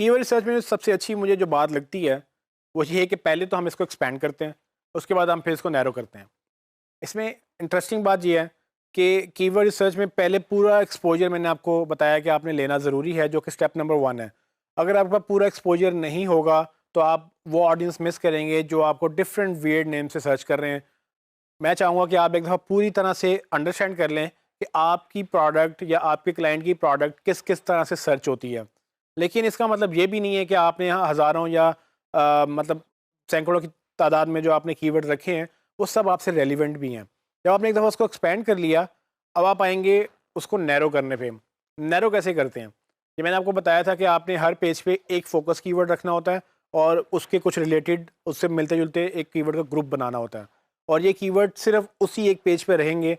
Keyword research में सबसे अच्छी मुझे जो बात लगती है वो ये है कि पहले तो हम इसको एक्सपेंड करते हैं, उसके बाद हम फिर इसको नैरो करते हैं। इसमें इंटरेस्टिंग बात ये है कि कीवर्ड रिसर्च में पहले पूरा एक्सपोजर मैंने आपको बताया कि आपने लेना ज़रूरी है, जो कि स्टेप नंबर 1 है। अगर आपके पास पूरा एक्सपोजर नहीं होगा तो आप वो ऑडियंस मिस करेंगे जो आपको डिफरेंट वियर्ड नेम से सर्च कर रहे हैं। मैं चाहूँगा कि आप एक दफ़ा पूरी तरह से अंडरस्टैंड कर लें कि आपकी प्रोडक्ट या आपके क्लाइंट की प्रोडक्ट किस किस तरह से सर्च होती है। लेकिन इसका मतलब ये भी नहीं है कि आपने यहाँ हज़ारों या मतलब सैकड़ों की तादाद में जो आपने कीवर्ड रखे हैं वो सब आपसे रेलिवेंट भी हैं। जब आपने एक दफ़ा उसको एक्सपेंड कर लिया, अब आप आएंगे उसको नैरो करने पे। नैरो कैसे करते हैं? ये मैंने आपको बताया था कि आपने हर पेज पे एक फोकस कीवर्ड रखना होता है और उसके कुछ रिलेटेड उससे मिलते जुलते एक कीवर्ड का ग्रुप बनाना होता है, और ये कीवर्ड सिर्फ उसी एक पेज पे रहेंगे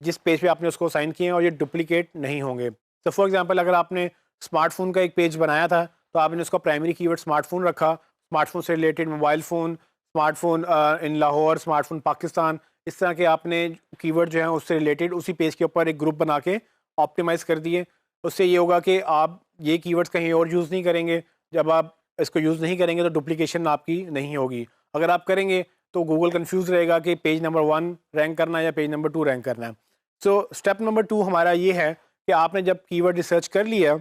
जिस पेज पे आपने उसको असाइन किए हैं, और ये डुप्लीकेट नहीं होंगे। तो फॉर एग्जांपल अगर आपने स्मार्टफोन का एक पेज बनाया था तो आपने उसका प्राइमरी कीवर्ड स्मार्टफोन रखा, स्मार्टफोन से रिलेटेड मोबाइल फ़ोन, स्मार्टफोन इन लाहौर, स्मार्टफोन पाकिस्तान, इस तरह के आपने कीवर्ड जो है उससे रिलेटेड उसी पेज के ऊपर एक ग्रुप बना के ऑप्टिमाइज़ कर दिए। उससे ये होगा कि आप ये कीवर्ड्स कहीं और यूज़ नहीं करेंगे। जब आप इसको यूज़ नहीं करेंगे तो डुप्लीकेशन आपकी नहीं होगी। अगर आप करेंगे तो गूगल कंफ्यूज रहेगा कि पेज नंबर 1 रैंक करना है या पेज नंबर 2 रैंक करना है। सो स्टेप नंबर 2 हमारा ये है कि आपने जब कीवर्ड रिसर्च कर लिया,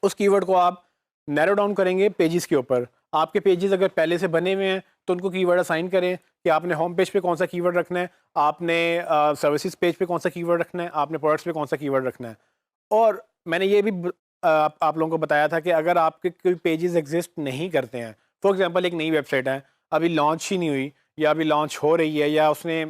उस कीवर्ड को आप नैरो डाउन करेंगे पेजेस के ऊपर। आपके पेजेस अगर पहले से बने हुए हैं तो उनको कीवर्ड असाइन करें कि आपने होम पेज पे कौन सा कीवर्ड रखना है, आपने सर्विसेज पेज पे कौन सा कीवर्ड रखना है, आपने प्रोडक्ट्स पे कौन सा कीवर्ड रखना है। और मैंने ये भी आप लोगों को बताया था कि अगर आपके कोई पेजेस एग्जिस्ट नहीं करते हैं, फॉर एग्जांपल एक नई वेबसाइट है, अभी लॉन्च ही नहीं हुई या अभी लॉन्च हो रही है, या उसने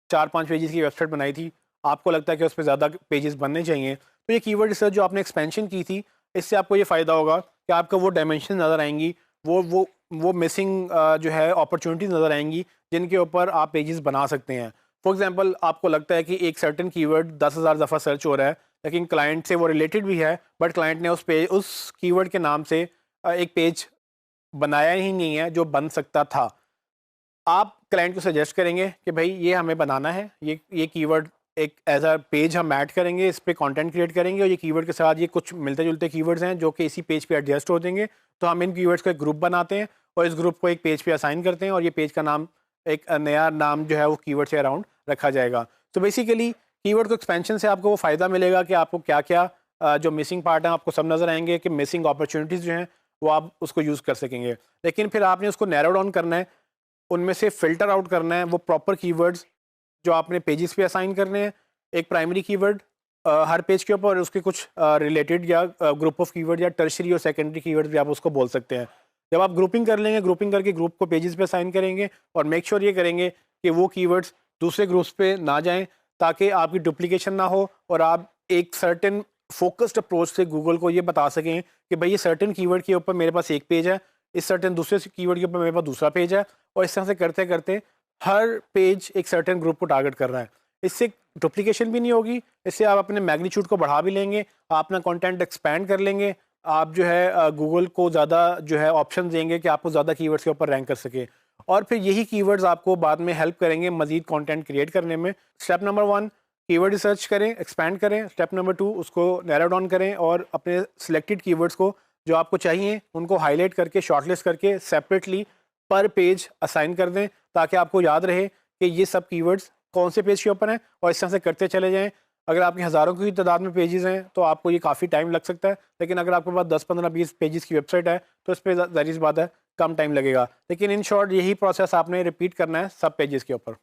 4-5 पेजेस की वेबसाइट बनाई थी, आपको लगता है कि उस पे ज़्यादा पेजेस बनने चाहिए, तो ये कीवर्ड रिसर्च जो आपने एक्सपेंशन की थी, इससे आपको ये फ़ायदा होगा कि आपको वो डायमेंशन नज़र आएंगी, वो मिसिंग जो है अपॉर्चुनिटीज़ नज़र आएंगी जिनके ऊपर आप पेजेस बना सकते हैं। फॉर एग्जांपल आपको लगता है कि एक सर्टेन कीवर्ड 10,000 दफ़ा सर्च हो रहा है, लेकिन क्लाइंट से वो रिलेटेड भी है, बट क्लाइंट ने उस कीवर्ड के नाम से एक पेज बनाया ही नहीं है जो बन सकता था। आप क्लाइंट को सजेस्ट करेंगे कि भाई ये हमें बनाना है, ये कीवर्ड एक एज अ पेज हम ऐड करेंगे, इस पे कंटेंट क्रिएट करेंगे, और ये कीवर्ड के साथ ये कुछ मिलते जुलते कीवर्ड्स हैं जो कि इसी पेज पे एडजस्ट हो जाएंगे। तो हम इन कीवर्ड्स का एक ग्रुप बनाते हैं और इस ग्रुप को एक पेज पे असाइन करते हैं, और ये पेज का नाम एक नया नाम जो है वो कीवर्ड से अराउंड रखा जाएगा। तो बेसिकली कीवर्ड को एक्सपेंशन से आपको वो फ़ायदा मिलेगा कि आपको क्या क्या जो मिसिंग पार्ट हैं आपको सब नज़र आएंगे, कि मिसिंग अपॉर्चुनिटीज़ जो हैं वो आप उसको यूज़ कर सकेंगे। लेकिन फिर आपने उसको नैरो डाउन करना है, उनमें से फ़िल्टर आउट करना है वो प्रॉपर कीवर्ड्स जो आपने पेजेस पे असाइन करने हैं। एक प्राइमरी कीवर्ड हर पेज के ऊपर, और उसके कुछ रिलेटेड या ग्रुप ऑफ कीवर्ड या टर्शरी और सेकेंडरी कीवर्ड भी आप उसको बोल सकते हैं। जब आप ग्रुपिंग कर लेंगे, ग्रुपिंग करके ग्रुप को पेजेस पे असाइन करेंगे, और मेक श्योर ये करेंगे कि वो कीवर्ड्स दूसरे ग्रुप्स पे ना जाएं, ताकि आपकी डुप्लीकेशन ना हो, और आप एक सर्टेन फोकस्ड अप्रोच से गूगल को ये बता सकें कि भाई ये सर्टेन कीवर्ड के ऊपर मेरे पास एक पेज है, इस सर्टेन दूसरे कीवर्ड के ऊपर मेरे पास दूसरा पेज है, और इस तरह से करते करते हर पेज एक सर्टेन ग्रुप को टारगेट कर रहा है। इससे डुप्लीकेशन भी नहीं होगी, इससे आप अपने मैग्नीट्यूड को बढ़ा भी लेंगे, आप अपना कंटेंट एक्सपैंड कर लेंगे, आप जो है गूगल को ज़्यादा जो है ऑप्शन देंगे कि आपको ज़्यादा कीवर्ड्स के ऊपर रैंक कर सके, और फिर यही कीवर्ड्स आपको बाद में हेल्प करेंगे मज़ीद कंटेंट क्रिएट करने में। स्टेप नंबर 1 कीवर्ड रिसर्च करें, एक्सपैंड करें। स्टेप नंबर 2 उसको नैरो डाउन करें, और अपने सिलेक्टेड कीवर्ड्स को जो आपको चाहिए उनको हाईलाइट करके शॉर्टलिस्ट करके सेपरेटली पर पेज असाइन कर दें, ताकि आपको याद रहे कि ये सब कीवर्ड्स कौन से पेज के ऊपर हैं, और इस तरह से करते चले जाएं। अगर आपकी हज़ारों की तादाद में पेजेस हैं तो आपको ये काफ़ी टाइम लग सकता है, लेकिन अगर आपके पास 10, 15, 20 पेजेस की वेबसाइट है तो इस पर ज़ाहिर सी बात है कम टाइम लगेगा। लेकिन इन शॉर्ट यही प्रोसेस आपने रिपीट करना है सब पेजेस के ऊपर।